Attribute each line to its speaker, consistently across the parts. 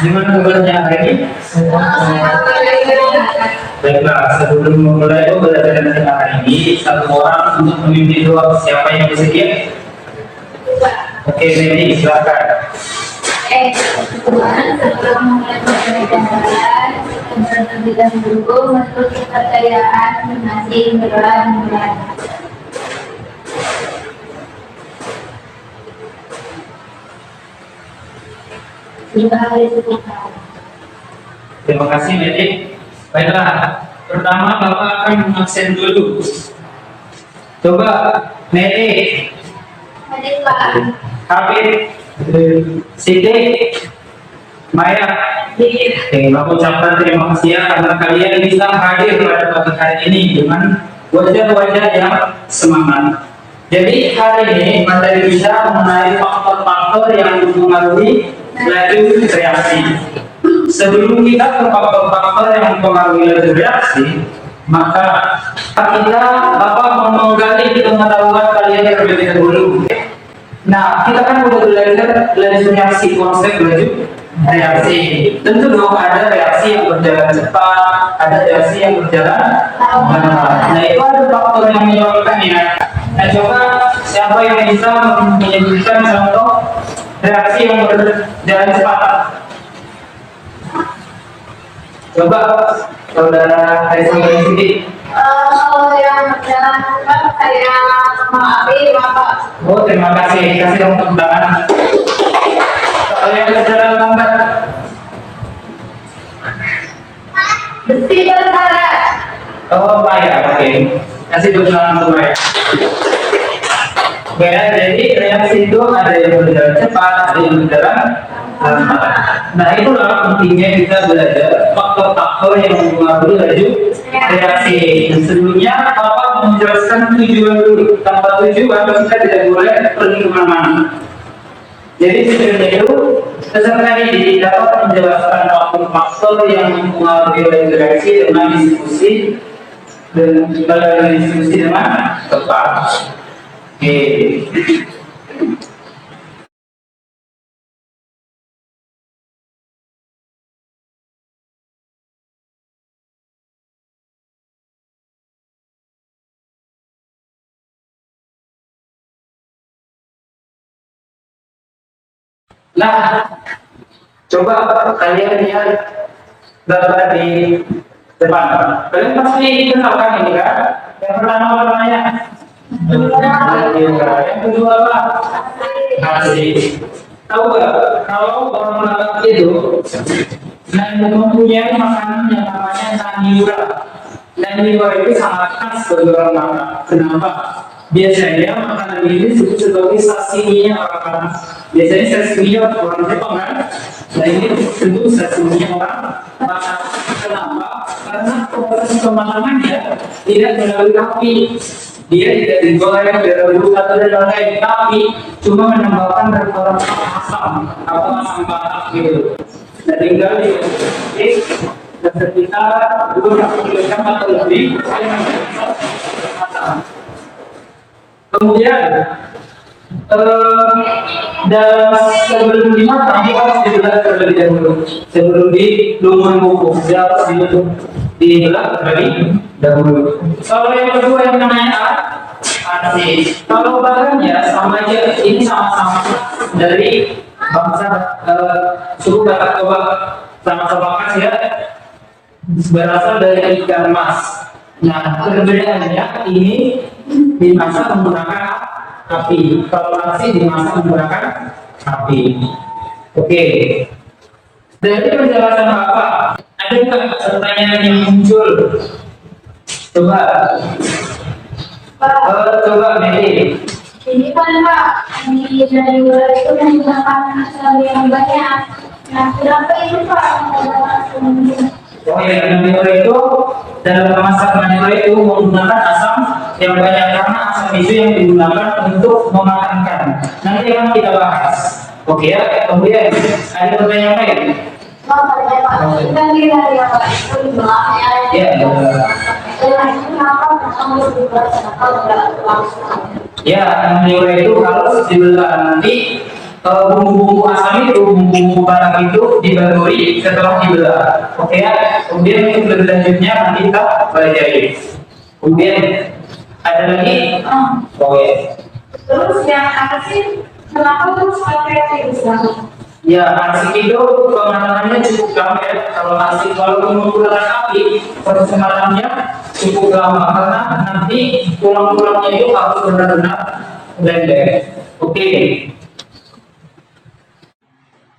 Speaker 1: Gimana kabarnya hari ini? Baiklah, sebelum memulai pembelajaran kita hari ini, satu orang untuk memimpin doa. Siapa yang bersedia? Oke, Medi, silakan.
Speaker 2: Tuhan, sebelum memulai pembelajaran, kita terlebih dahulu menurut kepercayaan masing-masing berdoa dimulai.
Speaker 1: Terima kasih, Medi. Baiklah, pertama Bapak akan mengaksen dulu. Coba, Medi,
Speaker 2: Hadir Pak.
Speaker 1: Habib, Siti, Maya. Bapak ucapkan terima kasih ya karena kalian bisa hadir pada pagi hari ini dengan wajah-wajah yang semangat. Jadi hari ini materi bisa mengenai faktor-faktor yang mempengaruhi laju reaksi. Sebelum kita ke faktor-faktor yang mempengaruhi laju reaksi, maka kita Bapak mau menggali pengetahuan kalian terlebih dahulu. Nah, kita kan udah belajar laju reaksi, konsep laju reaksi. Tentu dong ada reaksi yang berjalan cepat, ada reaksi yang berjalan lambat. Nah, itu ada faktor yang menyebabkannya. Nah, coba siapa yang bisa menyebutkan contoh reaksi yang berjalan cepat? Coba saudara Harisma Siti.
Speaker 2: Kalau yang berjalan cepat saya mengapi Bapak.
Speaker 1: Oh, terima kasih. Kasih dong tepuk tangan. Kalau yang berjalan lambat,
Speaker 2: Besi berkarat.
Speaker 1: oh Maya, oke. Kasih tepuk tangan untuk Maya. Oke, jadi reaksi itu ada yang berjalan cepat, ada yang berjalan lambat. Nah, itulah pentingnya kita belajar faktor-faktor yang mempengaruhi laju reaksi. Sebelumnya, Bapak menjelaskan tujuan dulu. Tanpa tujuan, kita tidak boleh pergi kemana-mana. Jadi tujuannya itu peserta ini dapat menjelaskan faktor-faktor yang mempengaruhi laju reaksi dengan diskusi dan diskusi dengan tepat. Oke. Nah, coba kalian lihat gambar di depan. Kalian pasti kenal kan ini kan? Yang pertama apa namanya? Yang kedua apa? Nasi. Tahu nggak? Kalau orang Batak itu mempunyai makanan yang namanya naniura. Naniura itu sangat khas bagi orang Batak. Kenapa? Biasanya makanan ini disebut sebagai sashimi-nya orang-orang. Biasanya sashimi-nya orang Jepang kan? Nah ini tentu sashimi-nya orang Batak. Kenapa? Karena proses pemasakannya tidak melalui api. Dia tidak digoreng, tidak rebus atau dan lain-lain, tapi cuma menambahkan rempah asam atau asam Batak gitu. Dan tinggal di sekitar 20 jam atau lebih. Kemudian dan sebelum dimakan dia harus dibelah terlebih dahulu. Sebelum dilumuri bubuk dia harus dibelah terlebih dahulu. Kalau yang kedua yang namanya nasi. Kalau bahannya sama aja, ini sama-sama dari bangsa suku Batak. Coba sama-sama khas ya, berasal dari ikan mas. Nah, perbedaannya ini dimasak menggunakan api. Kalau nasi dimasak menggunakan api. Oke. Dari penjelasan Bapak, ada nggak pertanyaan yang muncul? Coba. Coba Medi.
Speaker 2: Ini kan Pak, di dari luar itu menggunakan asam yang banyak. Nah, kenapa itu Pak menggunakan asam?
Speaker 1: Oh ya, naniura itu dalam memasak naniura itu menggunakan asam yang banyak karena asam itu yang digunakan untuk mematangkan. Nanti akan kita bahas. Oke ya, kemudian ada pertanyaan lain?
Speaker 2: Pak, kita di dari apa itu dibelakangnya.
Speaker 1: Ya.
Speaker 2: Kenapa asam berubah? Kenapa nggak langsung?
Speaker 1: Ya, naniura itu harus dibelah nanti bumbu-bumbu asam itu, bumbu Batak itu dibagori setelah dibelah. Oke ya. Kemudian untuk lebih lanjutnya nanti kita pelajari. Kemudian ada lagi? Oke.
Speaker 2: Terus yang apa sih? Kenapa terus pakai pisang?
Speaker 1: Ya, arsik itu kematangannya cukup lama ya. Kalau arsik kalau menggunakan api, proses matangnya cukup lama karena nanti tulang-tulangnya itu harus benar-benar blender. Oke.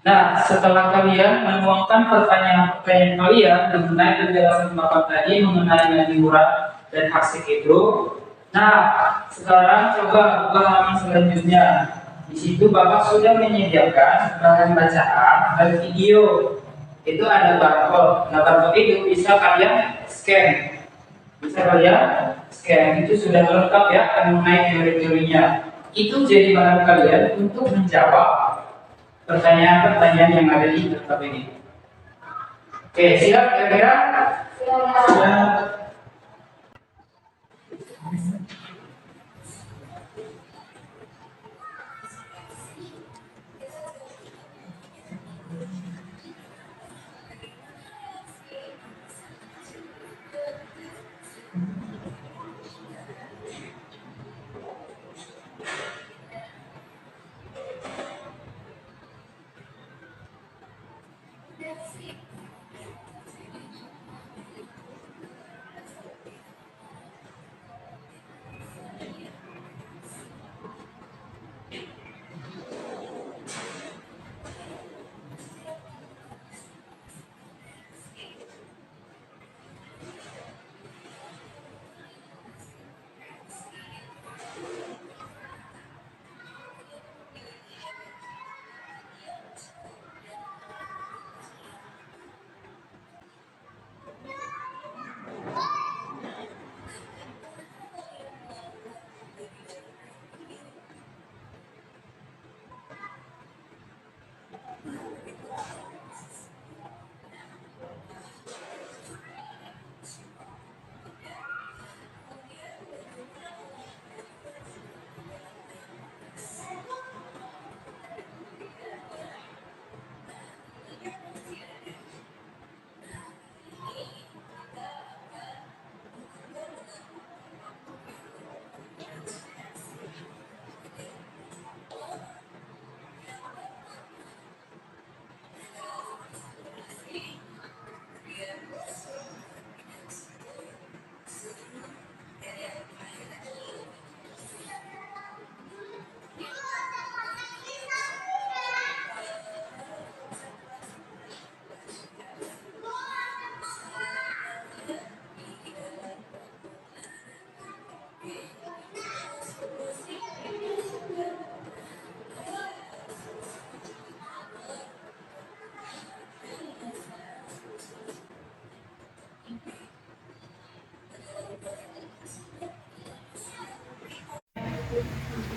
Speaker 1: Nah, setelah kalian menuangkan pertanyaan-pertanyaan kalian mengenai penjelasan Bapak tadi mengenai nadi murad dan arsik itu, nah sekarang coba buka halaman selanjutnya. Di situ Bapak sudah menyediakan bahan bacaan dan video. Itu ada barcode. Nah, barcode itu bisa kalian scan. Bisa kalian scan. Itu sudah lengkap ya mengenai teori-teorinya. Itu jadi bahan kalian untuk menjawab pertanyaan-pertanyaan yang ada di laptop ini. Oke, siap kira-kira? Siap.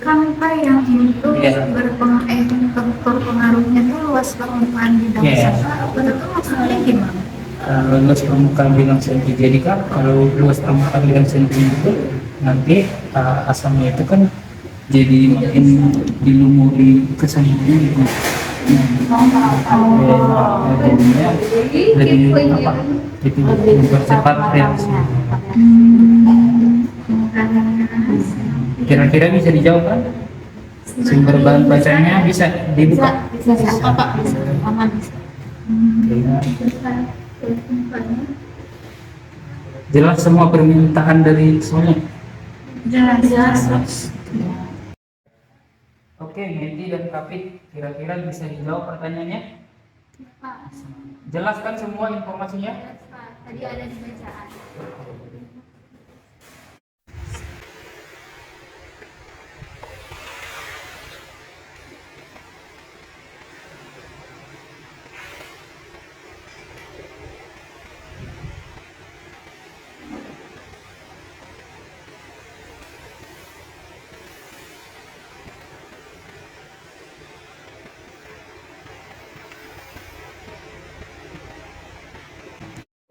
Speaker 2: Kan Pak yang itu berpengaruhnya tuh luas permukaan bidang sana. Betul maksudnya gimana?
Speaker 1: Luas permukaan bidang senti. Jadi kan kalau luas permukaan bidang senti itu nanti asamnya itu kan jadi makin dilumuri ke sana gitu. Jadinya lebih apa? Itu mempercepat reaksi. Kira-kira bisa dijawab kan? Sumber bahan bacanya bisa dibuka?
Speaker 2: Bisa. Pak, bisa. Aman.
Speaker 1: Jelas semua permintaan dari semuanya?
Speaker 2: Jelas.
Speaker 1: Oke, Menti dan Kapit, kira-kira bisa dijawab pertanyaannya?
Speaker 2: Pak.
Speaker 1: Jelas kan semua informasinya?
Speaker 2: Pak. Tadi ada di bacaan.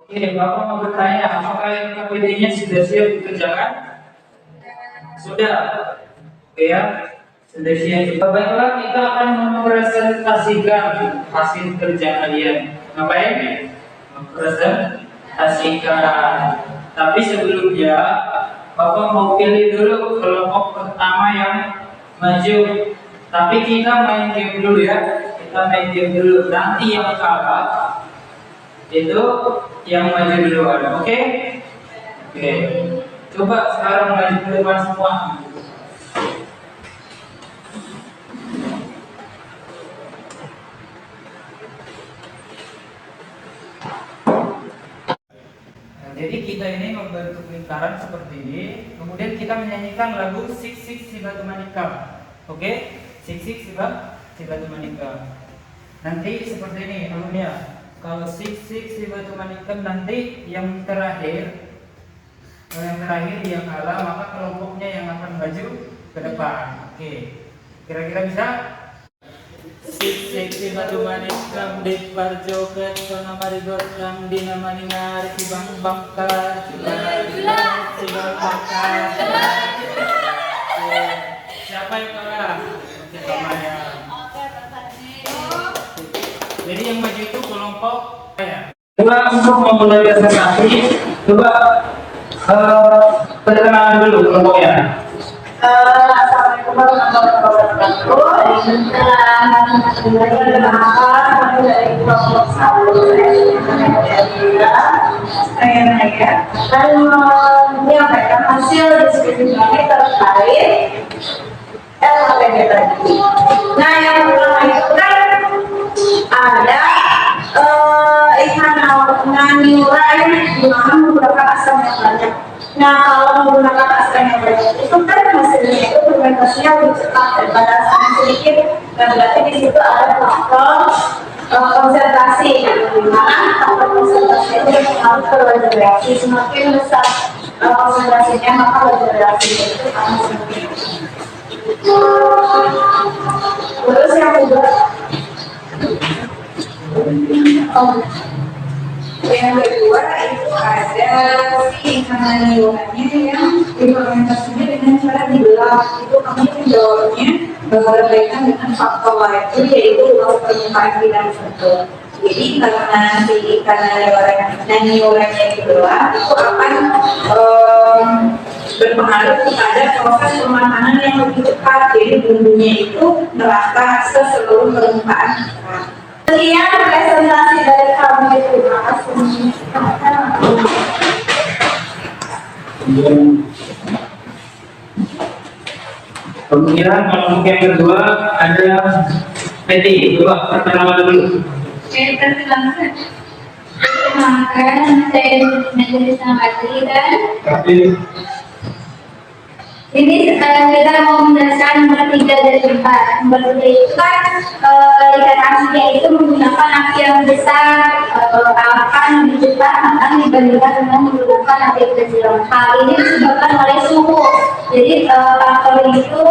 Speaker 1: Oke, Bapak mau bertanya, apakah yang KPD-nya sudah siap dikerjakan? Sudah. Oke ya. Sudah siap. Baiklah, kita akan mempresentasikan hasil kerja kalian. Ngapain? Mempresentasikan. Tapi sebelumnya, Bapak mau pilih dulu kelompok pertama yang maju. Tapi kita main game dulu ya. Kita main game dulu. Nanti yang kalah itu yang maju duluan. Oke? Oke. Coba sekarang maju duluan semua. Jadi kita ini membentuk lingkaran seperti ini, kemudian kita menyanyikan lagu Sik Sik Si Batu Manikam. Oke? Sik Sik Si Batu Manikam. Nanti seperti ini alurnya. Kalau Sik Sik Si Batu Manikam, nanti yang terakhir yang kalah maka kelompoknya yang akan maju ke depan. Oke. Kira-kira bisa? Sik sik si batu manikam di parjoket sona marigot kang dina maningar si bang bangkar si bang bangkar. Siapa yang kalah? Kita Maya. Jadi yang maju itu kelompok saya. Coba untuk memulai presentasi, coba perkenalan dulu kelompoknya.
Speaker 2: Assalamualaikum warahmatullahi wabarakatuh. Dari kelompok satu saya Naya dan menyampaikan hasil diskusi kami terkait LHPD tadi. Nah, yang pertama itu kan ada ikan naniurai di mana menggunakan asam yang banyak. Nah, kalau menggunakan asam yang banyak itu kan hasilnya itu fermentasinya lebih cepat daripada asam yang sedikit. Dan berarti di situ ada faktor konsentrasi, di mana faktor konsentrasi itu berpengaruh ke laju reaksi. Semakin besar konsentrasinya maka laju reaksi itu akan semakin. Terus yang kedua, yang kedua itu ada si ikan naniurannya yang difermentasinya dengan cara dibelah. Itu kami menjawabnya berkaitan dengan faktor lain yaitu luas permukaan bidang satu. Jadi karena si ikan naniurannya dibelah itu akan berpengaruh kepada proses pemakanan yang lebih cepat. Jadi bumbunya itu merata ke seluruh permukaan ikan. Sekian presentasi dari kami. Terima kasih.
Speaker 1: Kemudian kelompok yang kedua ada Peti. Coba perkenalan dulu.
Speaker 2: Perkenalkan, saya Majelis Samati dan ini kita mau menjelaskan nomor 3 dari 4. Nomor 3 itu kan ikan asinnya itu menggunakan api yang besar, akan lebih cepat akan dibandingkan dengan menggunakan api yang kecil. Hal ini disebabkan oleh suhu. Jadi faktor itu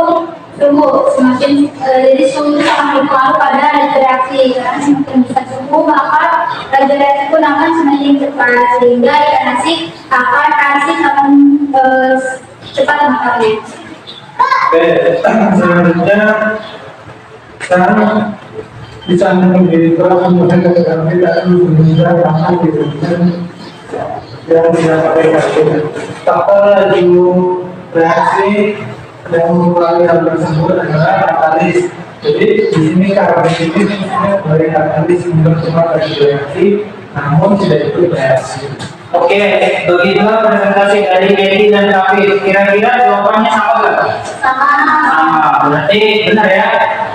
Speaker 2: suhu semakin jadi suhu sangat berpengaruh pada laju reaksi. Karena semakin besar suhu maka laju reaksi pun akan semakin cepat sehingga ikan asin akan cepat makannya.
Speaker 3: Oke, selanjutnya sekarang bisa menjadi kemudian kami akan berusaha akan diberikan yang disampaikan. Faktor laju reaksi yang mengurangi hal tersebut adalah katalis. Jadi di sini katalis ini dari katalis cuma laju reaksi, namun tidak ikut reaksi.
Speaker 1: Oke, begitulah presentasi dari Dedi dan Kavi. Kira-kira jawabannya sama nggak? Sama. Berarti benar ya.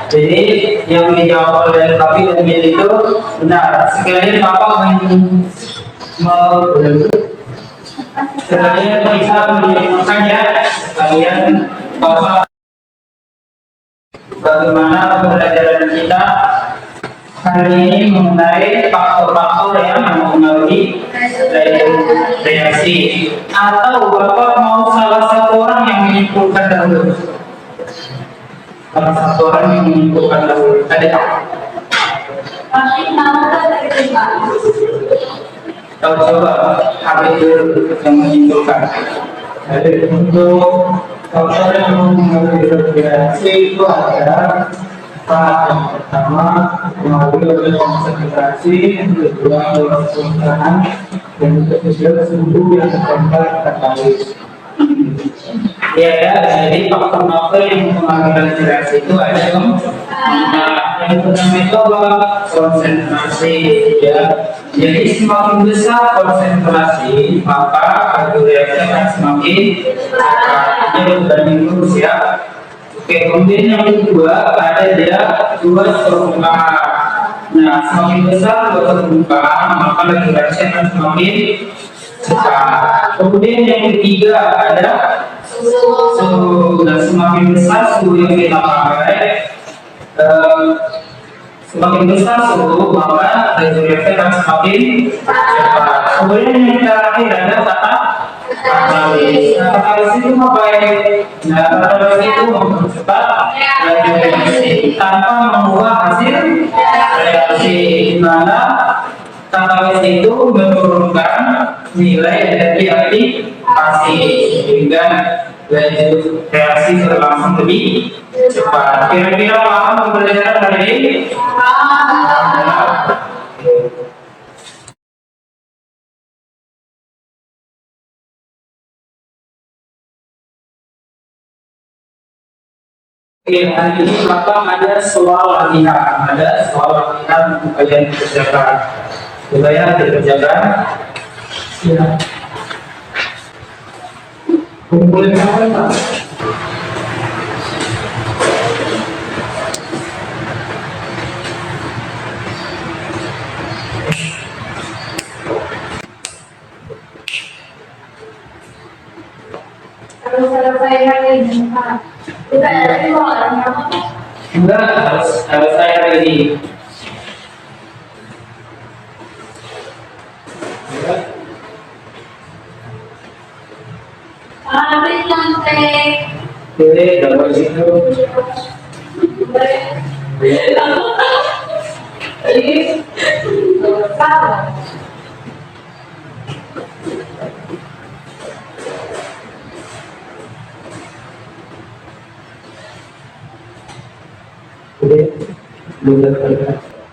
Speaker 1: Jadi yang dijawab oleh Kavi dan Dedi itu benar. Sekalian Bapak sekalian bisa menunjukkan ya. Sekalian Bapak bagaimana pembelajaran kita hari ini mengenai faktor-faktor yang mempengaruhi reaksi. Atau Bapak mau salah satu orang yang menyimpulkan dahulu? Salah satu orang yang menyimpulkan dahulu. Ada? Tahu coba Habib dulu yang menyimpulkan.
Speaker 3: Jadi untuk Faktor yang mengintegrasi itu ada empat. Yang pertama, pengaruh oleh konsentrasi, yang kedua, penggunaan, dan ketiga, suhu yang tertempat katalis.
Speaker 1: Ya, jadi faktor-faktor yang mempengaruhi reaksi itu ada yang pertama itu apa? Konsentrasi, ya. Jadi semakin besar konsentrasi, maka reaksi akan semakin cepat berbanding lurus, ya. Oke, kemudian yang kedua ada dia luas permukaan. Nah, semakin besar luas permukaan, maka reaksi akan semakin cepat. Kemudian yang ketiga ada suhu. Dan semakin besar suhu yang kita pakai, semakin besar suhu, maka reaksi akan semakin cepat. Kemudian yang terakhir ada kata katalis. Nah, katalis itu ngapain? Nah, katalis itu mempercepat reaksi tanpa mengubah hasil reaksi, di mana katalis itu menurunkan nilai energi aktivasi sehingga reaksi berlangsung lebih cepat. Kira-kira paham pembelajaran hari ini? Oke, hari ini Bapak ada soal latihan. Ada soal latihan untuk kalian kerjakan. Coba ya dikerjakan.
Speaker 3: Ya. Kumpulin apa, Pak?
Speaker 2: Kalau selesai hari ini, Pak, kita ada soalnya apa?
Speaker 1: Enggak, harus saya hari ini.
Speaker 2: Tapi cantik.
Speaker 1: Oke, dapat situ.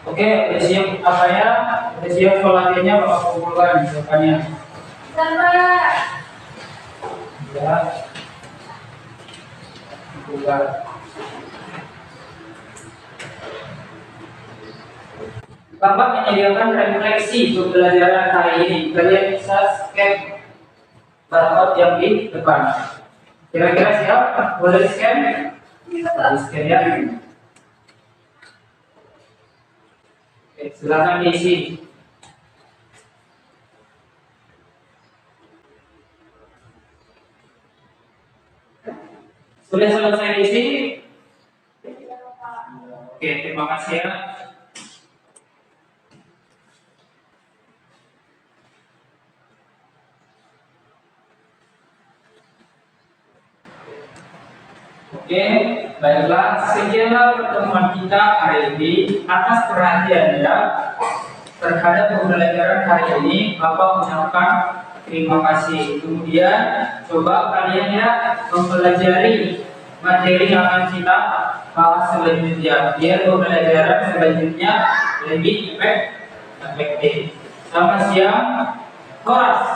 Speaker 1: Oke, udah siap apa ya? Udah siap soalnya Bapak kumpulkan jawabannya. Ya. Kumpulkan. Bapak menyediakan refleksi pembelajaran hari ini. Kalian bisa scan barcode yang di depan. Kira-kira siap? Boleh di scan? Di scan ya. Oke, silakan diisi. Sudah selesai diisi? Oke, terima kasih ya. Oke, baiklah, sekianlah pertemuan kita hari ini. Atas perhatiannya terhadap pembelajaran hari ini, Bapak mengucapkan terima kasih. Kemudian, coba kalian ya mempelajari materi yang akan kita bahas selanjutnya, biar pembelajaran selanjutnya lebih efektif. Selamat siang, Horas.